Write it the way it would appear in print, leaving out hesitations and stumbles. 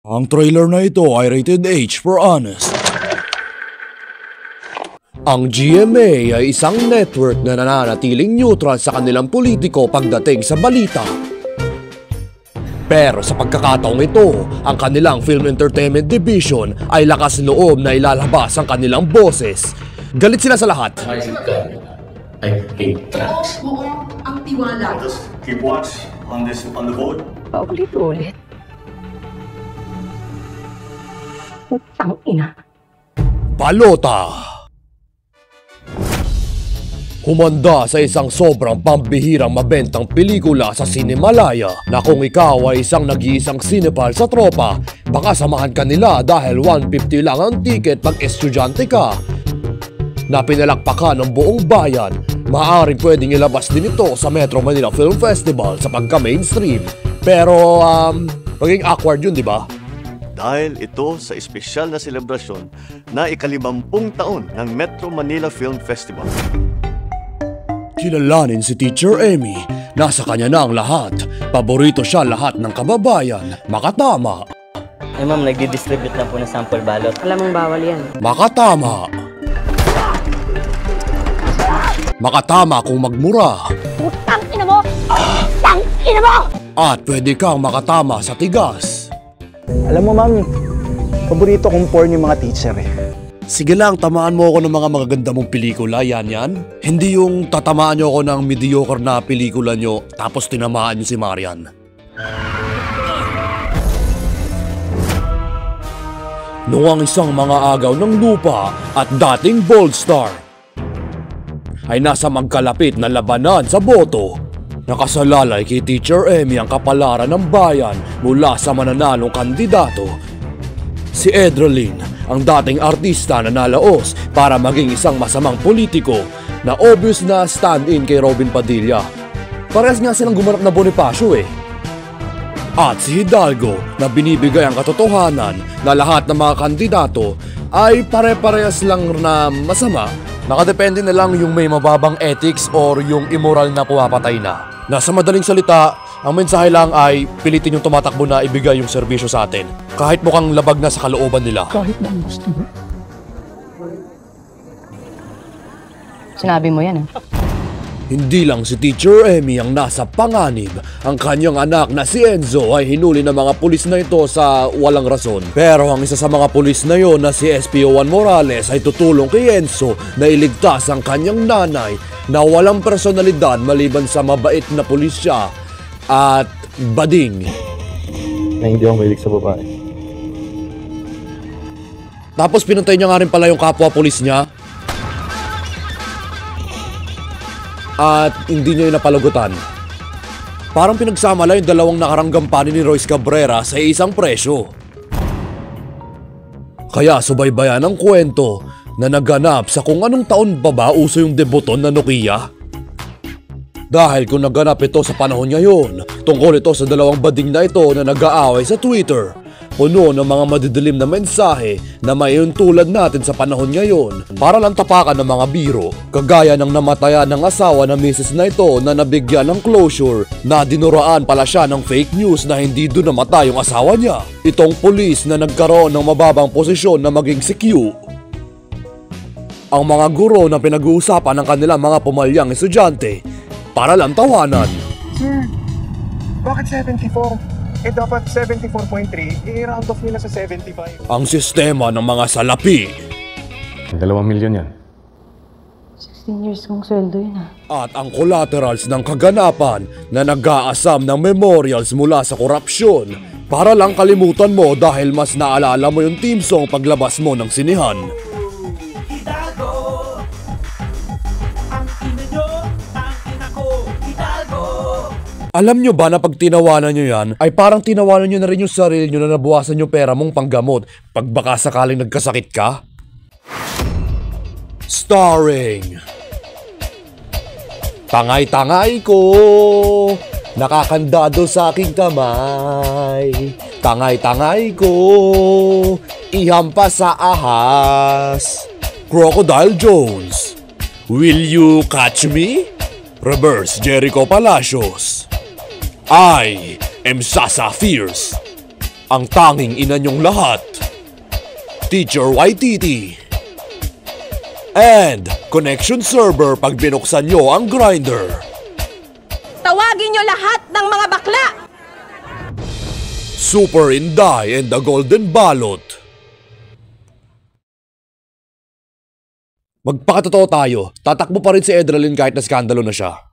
Ang trailer na ito ay rated H for honest. Ang GMA ay isang network na nananatiling neutral sa kanilang politiko pagdating sa balita. Pero sa pagkakataong ito, ang kanilang Film Entertainment Division ay lakas loob na ilalabas ang kanilang boses. Galit sila sa lahat. I hate that. Oo, ang tiwala. Just keep watch on the vote. Paulit-ulit. Putang ina. Balota. Humanda sa isang sobrang pambihirang mabentang pelikula sa Cinemalaya na kung ikaw ay isang nag-iisang sinepal sa tropa, baka samahan ka nila dahil 150 lang ang ticket pag estudyante ka. Na pinalakpakan ng buong bayan, maaaring pwedeng ilabas din ito sa Metro Manila Film Festival sa pagka-mainstream. Pero maging awkward yun, di ba? Dahil ito sa espesyal na selebrasyon na ika-50 taon ng Metro Manila Film Festival. Kilalanin si Teacher Emmy. Nasa kanya na ang lahat. Paborito siya lahat ng kababayan. Makatama. Ay ma'am, nagdi-distribute na po ng sample balot. Alam mong bawal yan. Makatama. Makatama kung magmura. Putang ina mo! Putang ina mo! At pwede kang makatama sa tigas. Alam mo ma'am, paborito kong porn yung mga teacher eh. Sige lang, tamaan mo ako ng mga magaganda mong pelikula, yan. Hindi yung tatamaan nyo ako ng mediocre na pelikula nyo tapos tinamaan nyo si Marian. Noong isang mga agaw ng lupa at dating Bold Star ay nasa magkalapit na labanan sa boto. Nakasalalay kay Teacher Emmy ang kapalaran ng bayan mula sa mananalong kandidato. Si Edrelyn, ang dating artista na nalaos para maging isang masamang politiko na obvious na stand-in kay Robin Padilla. Parehas nga silang gumanap na Bonifacio eh. At si Hidalgo na binibigay ang katotohanan na lahat ng mga kandidato ay pare-parehas lang na masama. Nakadepende na lang yung may mababang ethics or yung immoral na pumapatay na. Nasa madaling salita, ang mensahe lang ay pilitin yung tumatakbo na ibigay yung serbisyo sa atin. Kahit mukhang labag na sa kalooban nila. Kahit na ang gusto mo. Sinabi mo yan eh. Hindi lang si Teacher Emmy ang nasa panganib. Ang kanyang anak na si Enzo ay hinuli ng mga pulis na ito sa walang rason. Pero ang isa sa mga pulis na yon na si SPO1 Morales ay tutulong kay Enzo na iligtas ang kanyang nanay na walang personalidad maliban sa mabait na pulis siya at bading. Na hindi ako mahilig sa babae. Tapos pinantay niya nga rin pala yung kapwa pulis niya. At hindi niya yung napalagutan. Parang pinagsama lang yung dalawang nakaranggang panin ni Royce Cabrera sa isang presyo. Kaya subaybayan ang kwento na naganap sa kung anong taon pa ba uso yung deboton na Nokia. Dahil kung naganap ito sa panahon ngayon, tungkol ito sa dalawang bading na ito na nag-aaway sa Twitter. Puno ng mga madidilim na mensahe na mayon tulad natin sa panahon ngayon para lang tapakan ng mga biro. Kagaya ng namatayan ng asawa na misis na ito na nabigyan ng closure na dinuraan pala siya ng fake news na hindi doon namatay yung asawa niya. Itong pulis na nagkaroon ng mababang posisyon na maging si Q. Ang mga guro na pinag-uusapan ng kanilang mga pumalyang estudyante para lang tawanan. Sir, bakit 74? Eh dapat 74.3, i-round off nila sa 75. Ang sistema ng mga salapi. 2 milyon yan. 16 years kong sweldo yun ah. At ang collaterals ng kaganapan na nag-aasam ng memorials mula sa korupsyon para lang kalimutan mo dahil mas naalala mo yung team song paglabas mo ng sinihan. Alam nyo ba na pag tinawanan nyo yan, ay parang tinawanan nyo na rin yung sarili nyo na nabuwasan yung pera mong panggamot pag baka sakaling nagkasakit ka? Starring Tangay-tangay ko, nakakandado sa aking kamay. Tangay-tangay ko, ihampas sa ahas. Crocodile Jones, Will You Catch Me? Reverse Jericho Palacios, I am Sasa Fierce. ang tanging ina niyong lahat, Teacher YTT. And connection server pag binuksan nyo ang grinder. Tawagin nyo lahat ng mga bakla! Super Inday and the Golden Balot. Magpakatotoo tayo, tatakbo pa rin si Edralyn kahit na skandalo na siya.